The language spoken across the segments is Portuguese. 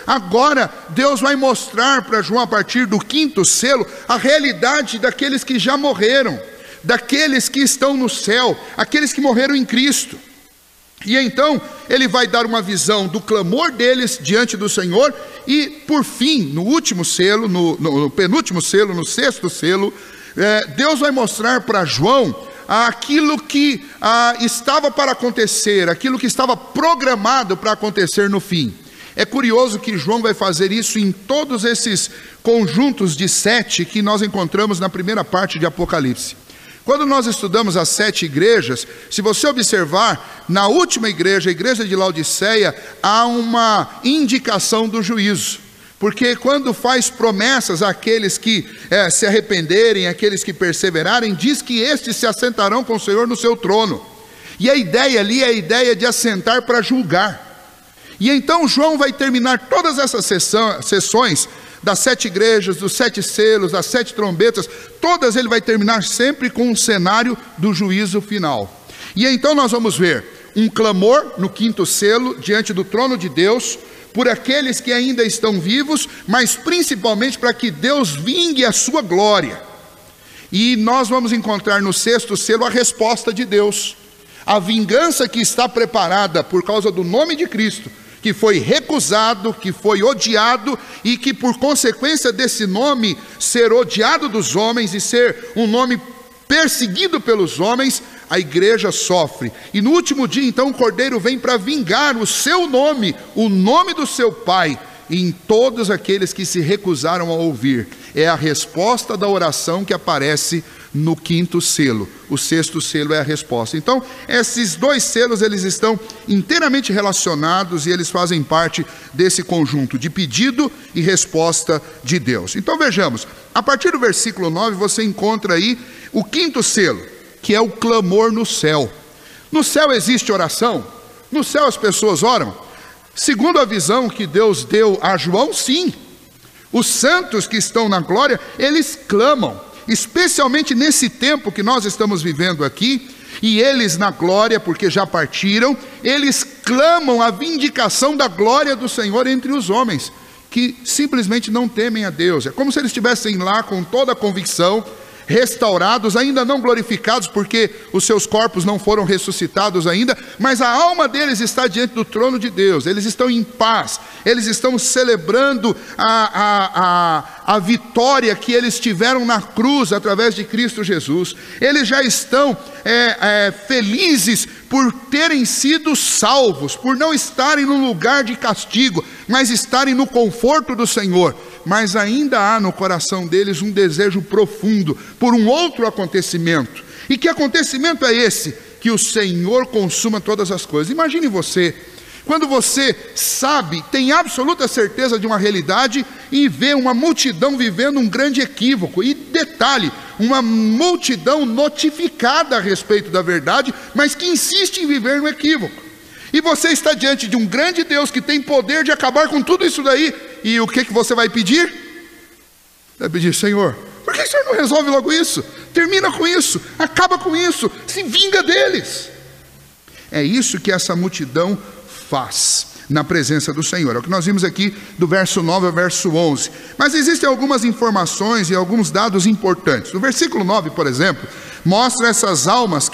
agora Deus vai mostrar para João, a partir do 5º selo, a realidade daqueles que já morreram, daqueles que estão no céu, aqueles que morreram em Cristo. E então ele vai dar uma visão do clamor deles diante do Senhor, e por fim, no último selo, no penúltimo selo, no 6º selo, Deus vai mostrar para João aquilo que estava para acontecer, aquilo que estava programado para acontecer no fim. É curioso que João vai fazer isso em todos esses conjuntos de 7 que nós encontramos na primeira parte de Apocalipse. Quando nós estudamos as 7 igrejas, se você observar, na última igreja, a igreja de Laodiceia, há uma indicação do juízo. Porque quando faz promessas àqueles que se arrependerem, àqueles que perseverarem, diz que estes se assentarão com o Senhor no seu trono. E a ideia ali é a ideia de assentar para julgar. E então João vai terminar todas essas sessões das 7 igrejas, dos 7 selos, das 7 trombetas, todas ele vai terminar sempre com um cenário do juízo final. E então nós vamos ver um clamor no 5º selo, diante do trono de Deus, por aqueles que ainda estão vivos, mas principalmente para que Deus vingue a sua glória. E nós vamos encontrar no 6º selo a resposta de Deus, a vingança que está preparada por causa do nome de Cristo, que foi recusado, que foi odiado, e que por consequência desse nome ser odiado dos homens e ser um nome perseguido pelos homens, a igreja sofre. E no último dia então o Cordeiro vem para vingar o seu nome, o nome do seu Pai, em todos aqueles que se recusaram a ouvir. É a resposta da oração que aparece no 5º selo. O 6º selo é a resposta. Então, esses 2 selos, eles estão inteiramente relacionados e eles fazem parte desse conjunto de pedido e resposta de Deus. Então vejamos, a partir do versículo 9 você encontra aí o 5º selo, que é o clamor no céu. No céu existe oração? No céu as pessoas oram? Segundo a visão que Deus deu a João, sim. Os santos que estão na glória, eles clamam. Especialmente nesse tempo que nós estamos vivendo aqui, e eles na glória, porque já partiram, eles clamam a vindicação da glória do Senhor entre os homens, que simplesmente não temem a Deus. É como se eles estivessem lá com toda a convicção, restaurados, ainda não glorificados, porque os seus corpos não foram ressuscitados ainda, mas a alma deles está diante do trono de Deus. Eles estão em paz, eles estão celebrando a vitória que eles tiveram na cruz através de Cristo Jesus. Eles já estão felizes por terem sido salvos, por não estarem num lugar de castigo, mas estarem no conforto do Senhor. Mas ainda há no coração deles um desejo profundo por um outro acontecimento. E que acontecimento é esse? Que o Senhor consuma todas as coisas. Imagine você, quando você sabe, tem absoluta certeza de uma realidade e vê uma multidão vivendo um grande equívoco. E detalhe, uma multidão notificada a respeito da verdade, mas que insiste em viver no equívoco. E você está diante de um grande Deus que tem poder de acabar com tudo isso daí. E o que você vai pedir? Vai pedir: Senhor, por que o Senhor não resolve logo isso? Termina com isso, acaba com isso, se vinga deles. É isso que essa multidão faz na presença do Senhor. É o que nós vimos aqui do verso 9 ao verso 11. Mas existem algumas informações e alguns dados importantes. No versículo 9, por exemplo, mostra essas almas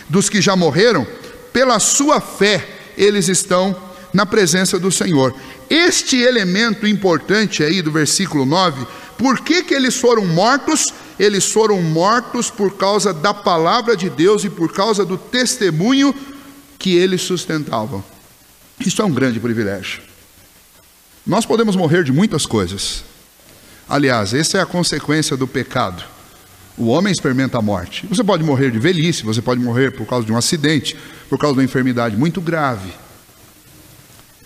dos que já morreram, pela sua fé, eles estão na presença do Senhor. Este elemento importante aí do versículo 9, por que eles foram mortos? Eles foram mortos por causa da palavra de Deus e por causa do testemunho que eles sustentavam. Isso é um grande privilégio. Nós podemos morrer de muitas coisas. Aliás, essa é a consequência do pecado. O homem experimenta a morte. Você pode morrer de velhice, você pode morrer por causa de um acidente, por causa de uma enfermidade muito grave.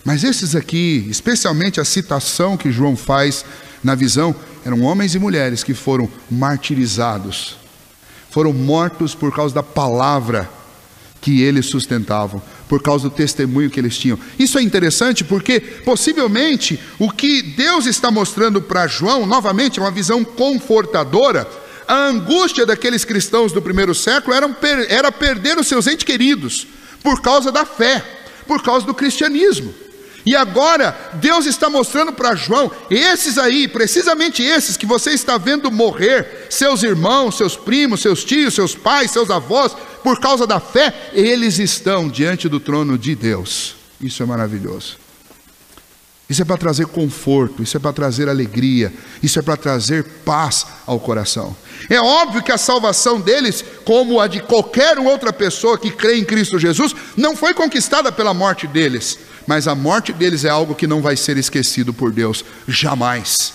Mas esses aqui, especialmente a citação que João faz na visão, eram homens e mulheres que foram martirizados, foram mortos por causa da palavra que eles sustentavam, por causa do testemunho que eles tinham. Isso é interessante porque possivelmente o que Deus está mostrando para João, novamente, é uma visão confortadora. A angústia daqueles cristãos do primeiro século era perder os seus entes queridos por causa da fé, por causa do cristianismo. E agora Deus está mostrando para João, esses aí, precisamente esses que você está vendo morrer, seus irmãos, seus primos, seus tios, seus pais, seus avós, por causa da fé, eles estão diante do trono de Deus. Isso é maravilhoso. Isso é para trazer conforto, isso é para trazer alegria, isso é para trazer paz ao coração. É óbvio que a salvação deles, como a de qualquer outra pessoa que crê em Cristo Jesus, não foi conquistada pela morte deles, mas a morte deles é algo que não vai ser esquecido por Deus, jamais.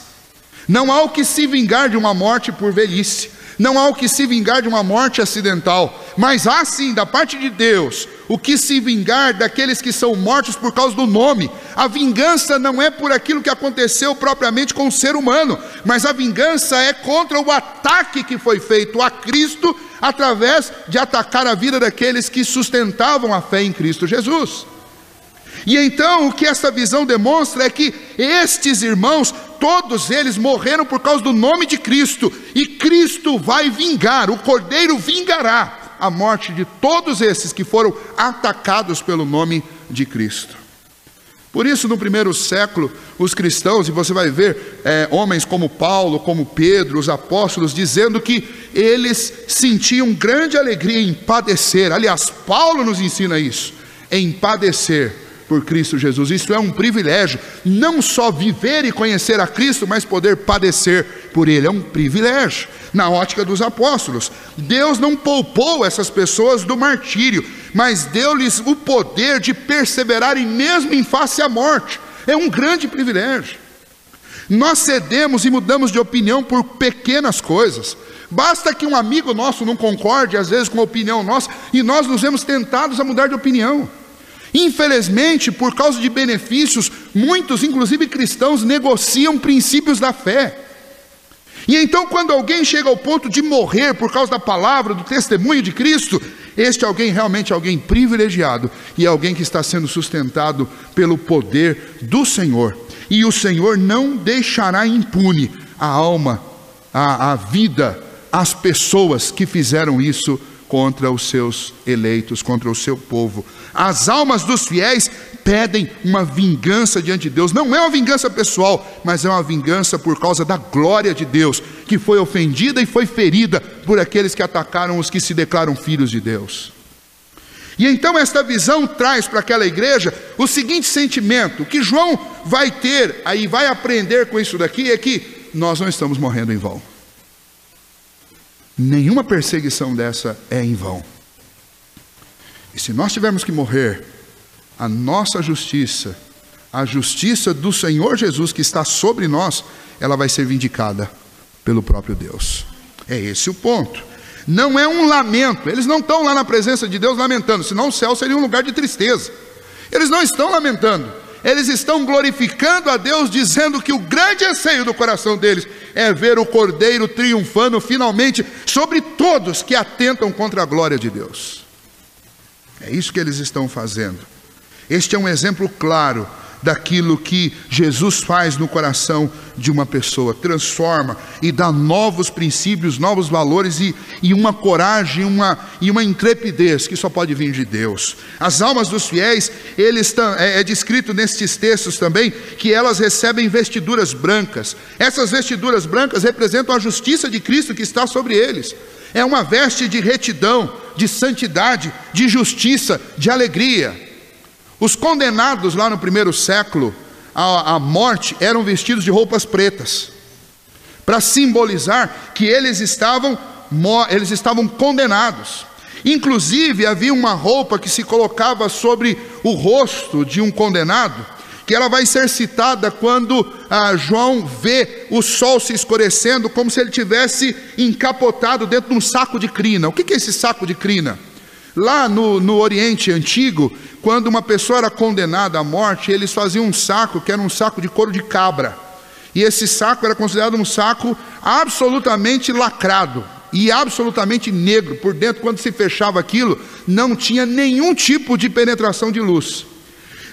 Não há o que se vingar de uma morte por velhice, não há o que se vingar de uma morte acidental, mas há sim, da parte de Deus, o que se vingar daqueles que são mortos por causa do nome. A vingança não é por aquilo que aconteceu propriamente com o ser humano, mas a vingança é contra o ataque que foi feito a Cristo, através de atacar a vida daqueles que sustentavam a fé em Cristo Jesus. E então o que essa visão demonstra é que estes irmãos, todos eles morreram por causa do nome de Cristo, e Cristo vai vingar, o Cordeiro vingará a morte de todos esses que foram atacados pelo nome de Cristo. Por isso, no primeiro século, os cristãos, e você vai ver homens como Paulo, como Pedro, os apóstolos, dizendo que eles sentiam grande alegria em padecer. Aliás, Paulo nos ensina isso, em padecer por Cristo Jesus. Isso é um privilégio, não só viver e conhecer a Cristo, mas poder padecer por Ele, é um privilégio. Na ótica dos apóstolos, Deus não poupou essas pessoas do martírio, mas deu-lhes o poder de perseverarem mesmo em face à morte. É um grande privilégio. Nós cedemos e mudamos de opinião por pequenas coisas. Basta que um amigo nosso não concorde às vezes com a opinião nossa, e nós nos vemos tentados a mudar de opinião. Infelizmente, por causa de benefícios, muitos, inclusive cristãos, negociam princípios da fé. E então, quando alguém chega ao ponto de morrer por causa da palavra, do testemunho de Cristo, este alguém realmente é alguém privilegiado, e é alguém que está sendo sustentado pelo poder do Senhor. E o Senhor não deixará impune a alma, a vida, as pessoas que fizeram isso contra os seus eleitos, contra o seu povo. As almas dos fiéis pedem uma vingança diante de Deus. Não é uma vingança pessoal, mas é uma vingança por causa da glória de Deus, que foi ofendida e foi ferida por aqueles que atacaram os que se declaram filhos de Deus. E então esta visão traz para aquela igreja o seguinte sentimento, que João vai ter, aí vai aprender com isso daqui, é que nós não estamos morrendo em vão. Nenhuma perseguição dessa é em vão. E se nós tivermos que morrer, a nossa justiça, a justiça do Senhor Jesus que está sobre nós, ela vai ser vindicada pelo próprio Deus. É esse o ponto. Não é um lamento, eles não estão lá na presença de Deus lamentando, senão o céu seria um lugar de tristeza. Eles não estão lamentando, eles estão glorificando a Deus, dizendo que o grande anseio do coração deles é ver o Cordeiro triunfando finalmente sobre todos que atentam contra a glória de Deus. É isso que eles estão fazendo. Este é um exemplo claro daquilo que Jesus faz no coração de uma pessoa, transforma e dá novos princípios, novos valores e uma coragem, e uma intrepidez que só pode vir de Deus. As almas dos fiéis, é descrito nestes textos também, que elas recebem vestiduras brancas. Essas vestiduras brancas representam a justiça de Cristo que está sobre eles. É uma veste de retidão, de santidade, de justiça, de alegria. Os condenados lá no primeiro século à morte eram vestidos de roupas pretas, para simbolizar que eles estavam condenados. Inclusive havia uma roupa que se colocava sobre o rosto de um condenado, que ela vai ser citada quando João vê o sol se escurecendo, como se ele tivesse encapotado dentro de um saco de crina. O que é esse saco de crina? Lá no Oriente Antigo, quando uma pessoa era condenada à morte, eles faziam um saco que era um saco de couro de cabra. E esse saco era considerado um saco absolutamente lacrado e absolutamente negro. Por dentro, quando se fechava aquilo, não tinha nenhum tipo de penetração de luz.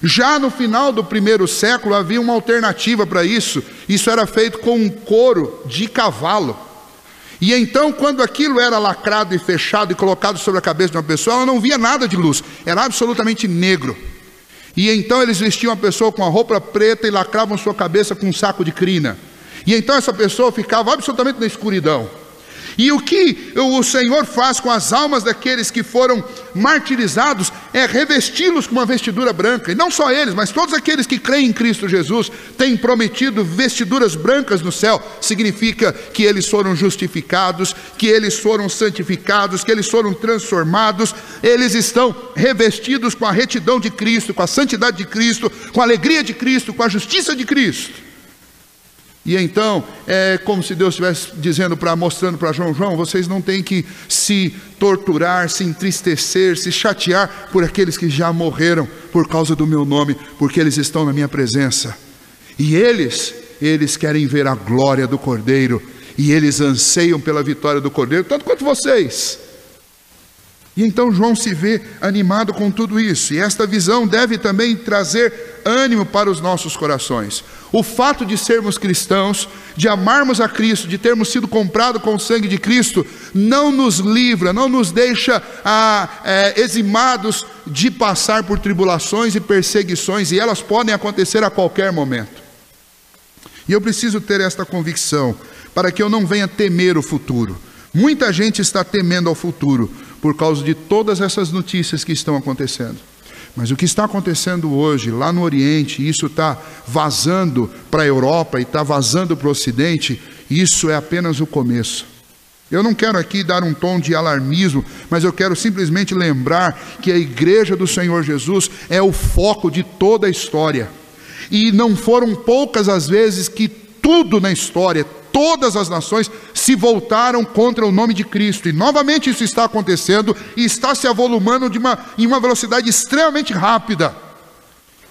Já no final do primeiro século havia uma alternativa para isso. Isso era feito com um couro de cavalo. E então, quando aquilo era lacrado e fechado e colocado sobre a cabeça de uma pessoa, ela não via nada de luz, era absolutamente negro. E então eles vestiam a pessoa com a roupa preta e lacravam sua cabeça com um saco de crina. E então essa pessoa ficava absolutamente na escuridão. E o que o Senhor faz com as almas daqueles que foram martirizados é revesti-los com uma vestidura branca. E não só eles, mas todos aqueles que creem em Cristo Jesus têm prometido vestiduras brancas no céu. Significa que eles foram justificados, que eles foram santificados, que eles foram transformados. Eles estão revestidos com a retidão de Cristo, com a santidade de Cristo, com a alegria de Cristo, com a justiça de Cristo. E então, é como se Deus estivesse dizendo, mostrando para João, vocês não têm que se torturar, se entristecer, se chatear por aqueles que já morreram por causa do meu nome, porque eles estão na minha presença. E eles querem ver a glória do Cordeiro, e eles anseiam pela vitória do Cordeiro, tanto quanto vocês. E então João se vê animado com tudo isso, e esta visão deve também trazer ânimo para os nossos corações. O fato de sermos cristãos, de amarmos a Cristo, de termos sido comprados com o sangue de Cristo, não nos livra, não nos deixa eximados de passar por tribulações e perseguições, e elas podem acontecer a qualquer momento. E eu preciso ter esta convicção, para que eu não venha temer o futuro. Muita gente está temendo ao futuro, por causa de todas essas notícias que estão acontecendo. Mas o que está acontecendo hoje, lá no Oriente, isso está vazando para a Europa e está vazando para o Ocidente, isso é apenas o começo. Eu não quero aqui dar um tom de alarmismo, mas eu quero simplesmente lembrar que a igreja do Senhor Jesus é o foco de toda a história. E não foram poucas as vezes que tudo na história, todas as nações se voltaram contra o nome de Cristo. E novamente isso está acontecendo e está se avolumando em uma velocidade extremamente rápida.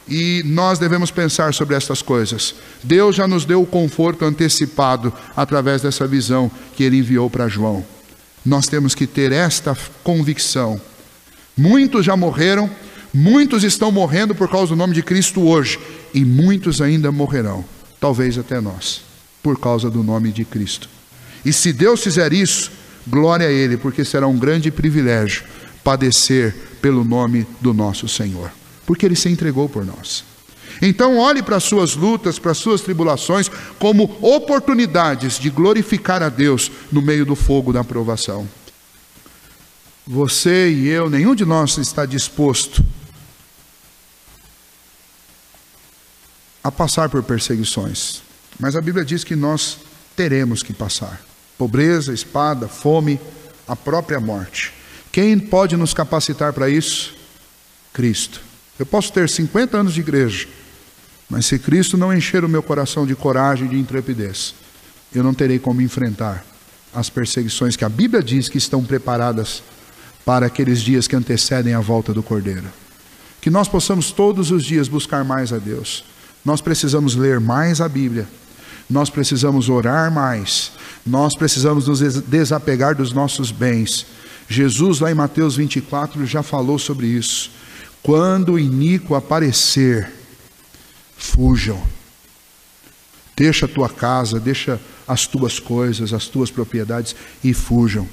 E nós devemos pensar sobre estas coisas. Deus já nos deu o conforto antecipado através dessa visão que Ele enviou para João. Nós temos que ter esta convicção. Muitos já morreram, muitos estão morrendo por causa do nome de Cristo hoje, e muitos ainda morrerão, talvez até nós, por causa do nome de Cristo. E se Deus fizer isso, glória a Ele, porque será um grande privilégio padecer pelo nome do nosso Senhor, porque Ele se entregou por nós. Então olhe para as suas lutas, para as suas tribulações, como oportunidades de glorificar a Deus no meio do fogo da provação. Você e eu, nenhum de nós está disposto a passar por perseguições. Mas a Bíblia diz que nós teremos que passar. Pobreza, espada, fome, a própria morte. Quem pode nos capacitar para isso? Cristo. Eu posso ter 50 anos de igreja, mas se Cristo não encher o meu coração de coragem e de intrepidez, eu não terei como enfrentar as perseguições que a Bíblia diz que estão preparadas para aqueles dias que antecedem a volta do Cordeiro. Que nós possamos todos os dias buscar mais a Deus. Nós precisamos ler mais a Bíblia. Nós precisamos orar mais. Nós precisamos nos desapegar dos nossos bens. Jesus, lá em Mateus 24, já falou sobre isso. Quando o iníquo aparecer, fujam. Deixa a tua casa, deixa as tuas coisas, as tuas propriedades e fujam.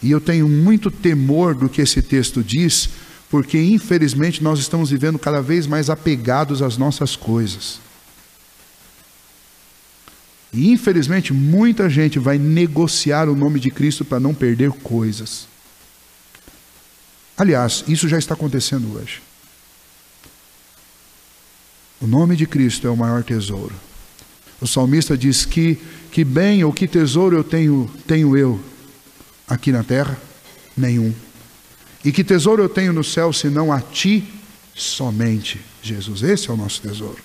E eu tenho muito temor do que esse texto diz, porque infelizmente nós estamos vivendo cada vez mais apegados às nossas coisas. E infelizmente muita gente vai negociar o nome de Cristo para não perder coisas. Aliás, isso já está acontecendo hoje. O nome de Cristo é o maior tesouro. O salmista diz que bem ou que tesouro eu tenho eu aqui na terra? Nenhum. E que tesouro eu tenho no céu, senão a ti somente, Jesus. Esse é o nosso tesouro.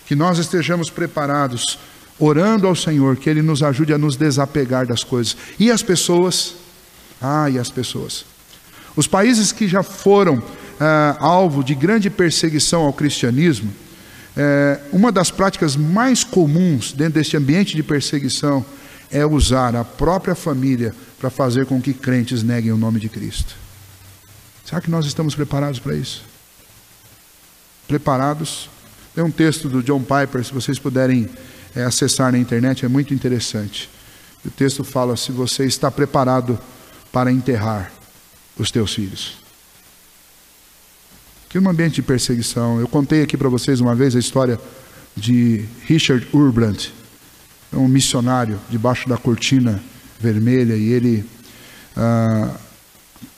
Que nós estejamos preparados, orando ao Senhor, que Ele nos ajude a nos desapegar das coisas. E as pessoas? E as pessoas. Os países que já foram alvo de grande perseguição ao cristianismo, uma das práticas mais comuns dentro deste ambiente de perseguição é usar a própria família para fazer com que crentes neguem o nome de Cristo. Será que nós estamos preparados para isso? Preparados? Tem um texto do John Piper, se vocês puderem acessar na internet, é muito interessante. O texto fala: se você está preparado para enterrar os teus filhos. que num ambiente de perseguição. Eu contei aqui para vocês uma vez a história de Richard Urbrand, um missionário debaixo da cortina vermelha, e ele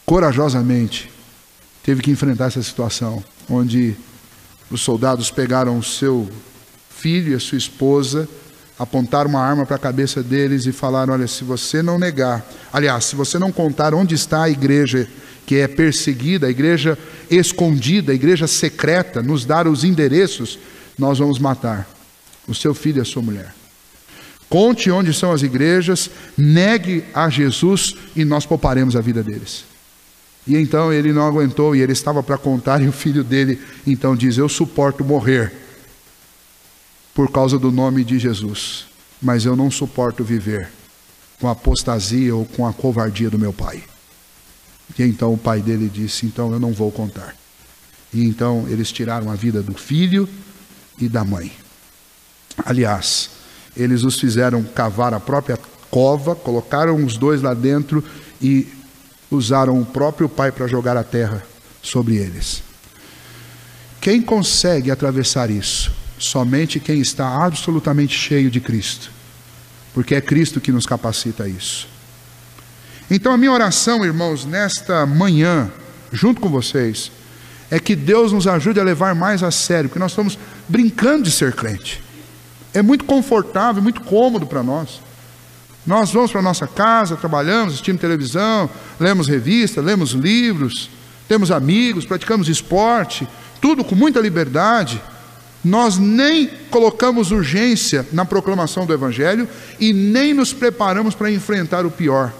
corajosamente teve que enfrentar essa situação, onde os soldados pegaram o seu filho e a sua esposa, apontaram uma arma para a cabeça deles e falaram: olha, se você não negar, aliás, se você não contar onde está a igreja que é perseguida, a igreja escondida, a igreja secreta, nos dar os endereços, nós vamos matar o seu filho e a sua mulher. Conte onde são as igrejas, negue a Jesus e nós pouparemos a vida deles. E então ele não aguentou, e ele estava para contar, e o filho dele então diz: eu suporto morrer por causa do nome de Jesus, mas eu não suporto viver com a apostasia ou com a covardia do meu pai. E então o pai dele disse: então eu não vou contar. E então eles tiraram a vida do filho e da mãe. Aliás, eles os fizeram cavar a própria cova, colocaram os dois lá dentro e usaram o próprio pai para jogar a terra sobre eles. Quem consegue atravessar isso? Somente quem está absolutamente cheio de Cristo, porque é Cristo que nos capacita a isso. Então a minha oração, irmãos, nesta manhã, junto com vocês, é que Deus nos ajude a levar mais a sério, porque nós estamos brincando de ser crente. É muito confortável, muito cômodo para nós. Nós vamos para a nossa casa, trabalhamos, assistimos televisão, lemos revista, lemos livros, temos amigos, praticamos esporte, tudo com muita liberdade. Nós nem colocamos urgência na proclamação do Evangelho e nem nos preparamos para enfrentar o pior,